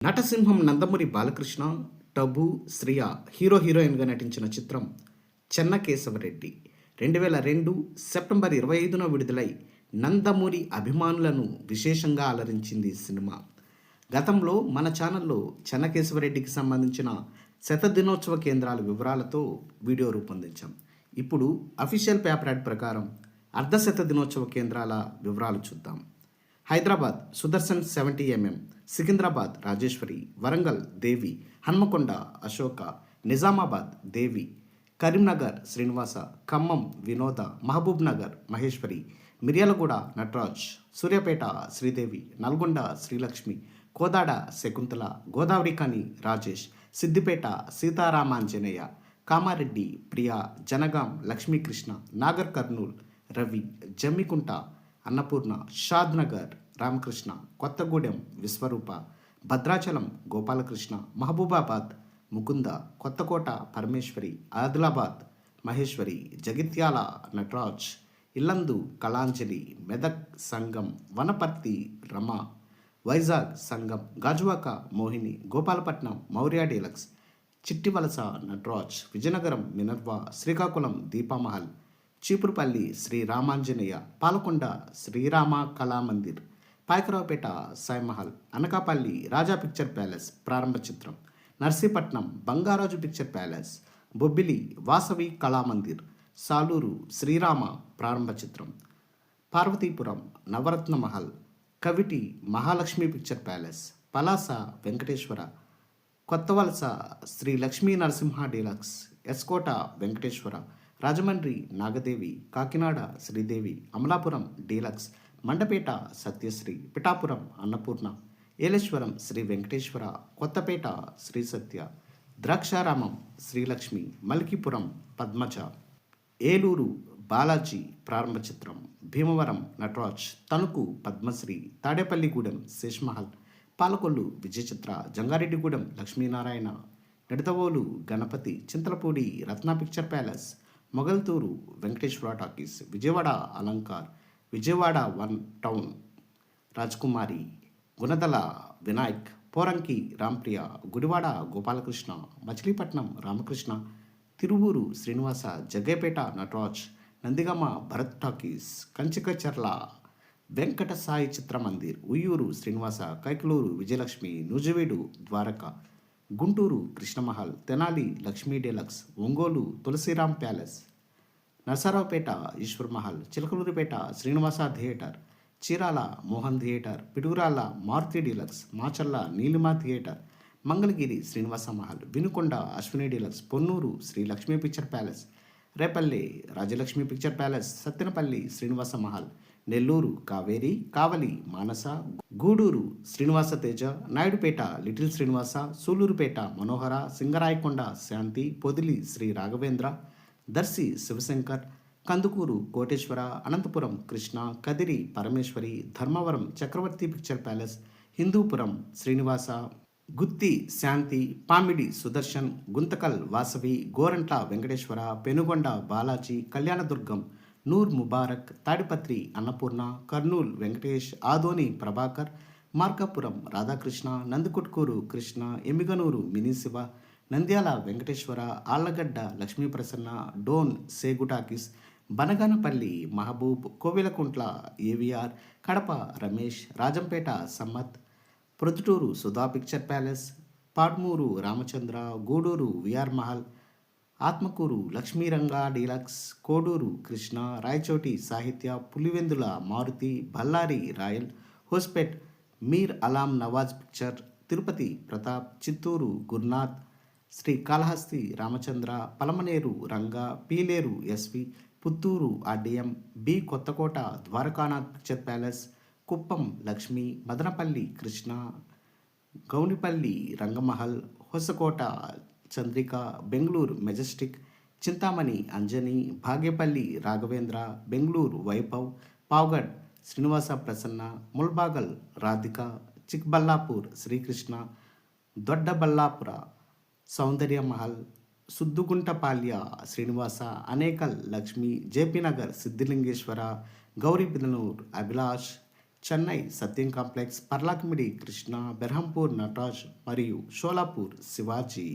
నటసింహం నందమూరి బాలకృష్ణ, టబు, శ్రియ హీరోయిన్‌గా నటించిన చిత్రం 'చెన్నకేశవరెడ్డి'. 2002 సెప్టెంబర్ 25న విడుదలై నందమూరి అభిమానులను విశేషంగా అలరించింది ఈ సినిమా. గతంలో మన ఛానల్‌లో 'చెన్నకేశవరెడ్డి'కి సంబంధించిన శతదినోత్సవ కేంద్రాల వివరాలతో వీడియో రూపొందించాం. ఇప్పుడు అఫీషియల్ పేపర్ యాడ్ ప్రకారం అర్ధశత దినోత్సవ కేంద్రాల వివరాలు చూద్దాం. హైదరాబాద్ సుదర్శన్ 70mm, సికింద్రాబాద్ రాజేశ్వరి, వరంగల్ దేవి, హన్మకొండ అశోక, నిజామాబాద్ దేవి, కరీంనగర్ శ్రీనివాస, ఖమ్మం వినోద, మహబూబ్ నగర్ మహేశ్వరి, మిర్యాలగూడ నటరాజ్, సూర్యాపేట శ్రీదేవి, నల్గొండ శ్రీలక్ష్మి, కోదాడ శకుంతల, గోదావరిఖని రాజేష్, సిద్దిపేట సీతారామాంజనేయ, కామారెడ్డి ప్రియా, జనగాం లక్ష్మీకృష్ణ, నాగర్ కర్నూల్ రవి, జమ్మికుంట అన్నపూర్ణ, షాద్ నగర్ రామకృష్ణ, కొత్తగూడెం విశ్వరూప, భద్రాచలం గోపాలకృష్ణ, మహబూబాబాద్ ముకుంద, కొత్తకోట పరమేశ్వరి, ఆదిలాబాద్ మహేశ్వరి, జగిత్యాల నటరాజ్, ఇల్లందు కళాంజలి, మెదక్ సంగం, వనపర్తి రమ, వైజాగ్ సంగం, గాజువాక మోహిని, గోపాలపట్నం మౌర్య డీలక్స్, చిట్టివలస నటరాజ్, విజయనగరం మినర్వా, శ్రీకాకుళం దీపామహల్, చీపురుపల్లి శ్రీ రామాంజనేయ, పాలకొండ శ్రీరామ కళామందిర్, పాయకరావుపేట సాయిమహల్, అనకాపల్లి రాజా పిక్చర్ ప్యాలెస్ ప్రారంభ చిత్రం, నర్సీపట్నం బంగారాజు పిక్చర్ ప్యాలెస్, బొబ్బిలి వాసవి కళామందిర్, సాలూరు శ్రీరామ ప్రారంభ చిత్రం, పార్వతీపురం నవరత్న Mahal, Kaviti Mahalakshmi picture palace, Palasa Venkateswara, Kothavalasa Shri Lakshmi Narasimha deluxe, S Kota Venkateswara, Rajahmundry Nagadevi, Kakinada Sridevi, Amalapuram deluxe, Mandapeta Satyasri, Pithapuram Annapurna, Yeleswaram Sri Venkateswara, Kothapeta Sri Satya, Draksharamam Srilakshmi, Malkipuram Padmaja, Eluru Balaji ప్రారంభ చిత్రం, Bhimavaram Nataraj, Tanuku Padmasri, Tadepalligudem Sheshmahal, Palakollu Vijayachitra, Jangareddygudem Lakshminarayana, Nidadavolu Ganapathi, Chintalapudi Ratna picture palace, Mogalthur Venkateswara talkies, Vijayawada Alankar, Vijayawada one town Rajakumari, Gunadala Vinayak, Poranki Rampriya, Gudivada Gopalakrishna, Machilipatnam Ramakrishna, Tiruvuru Srinivasa, Jaggaiahpet Nataraj, Nandigama Bharat talkies, Kanchikacherla Venkata Sai Chitramandir, Uyyuru Srinivasa, Kaikaluru Vijayalakshmi, Nuzvid Dwaraka, Guntur Krishnamahal, Tenali Lakshmi deluxe, Ongole Tulasiram palace, Narasaraopet Eshwar Mahal, Chilakaluripet Srinivasa theatre, Chirala Mohan theatre, Piduguralla Maruti deluxe, Macherla Neelima theatre, Mangalagiri Srinivasa Mahal, Vinukonda Ashwini deluxe, Ponnur Sri Lakshmi picture palace, Repalle Rajalakshmi picture palace, Sattenapalli Srinivasa Mahal, Nellore Kaveri, Kavali Manasa, Gudur Srinivasa Teja, Naidupeta little Srinivasa, Sullurpeta Manohara, Singarayakonda Shanti, Podili Sri Raghavendra, Darsi Shivshankar, Kandukur Koteswara, Anantapuram Krishna, Kadiri Parameshwari, Dharmavaram చక్రవర్తి పిక్చర్ ప్యాలెస్, హిందూపురం శ్రీనివాస, గుత్తి శాంతి, Pamidi Sudarshan, Guntakal Vasavi, Gorantla Venkateswara, Penugonda Balaji, Kalyandurg Noor Mubarak, Tadipatri Annapurna, Kurnool Venkatesh, Adoni Prabhakar, Markapuram Radhakrishna, Nandikotkur Krishna, Emmiganur మినీశివ, Nandyal Venkateswara, Allagadda Lakshmi Prasanna, Dhone సేగుటాకిస్, Banaganapalli Mahabub, Kovelakuntla AVR, Kadapa Ramesh, Rajampet సమ్మత్, Proddatur Sudha picture palace, పాడ్మూరు Ramachandra, Gudur VR Mahal, Atmakur Lakshmiranga deluxe, Koduru Krishna, Rayachoti సాహిత్య, Pulivendula Maruti, Ballari royal, Hospet మీర్ Alam Nawaz picture, Tirupati Pratap, Chittoor Gurunath, Srikalahasti Ramachandra, Palamaner Ranga, Pileru SV, Puttur RDM, B Kothakota Dwarakanath picture palace, Kuppam Lakshmi, Madanapalle Krishna, Gownipalli Rangamahal, Hoskote Chandrika, Bengaluru Majestic, Chintamani Anjani, Bhagyapalli Raghavendra, Bengaluru Vaibhav, Pavagada Srinivasa Prasanna, Mulbagal Radhika, Chikballapur Srikrishna, Doddaballapura Soundarya Mahal, Suddaguntepalya Srinivasa, Anekal Lakshmi, JP Nagar Siddhalingeshwara, Gauribidanur Abhilash, Chennai Satyam complex, Paralakhemundi Krishna, Berhampur Nataraj మరియు షోలాపూర్ శివాజీ.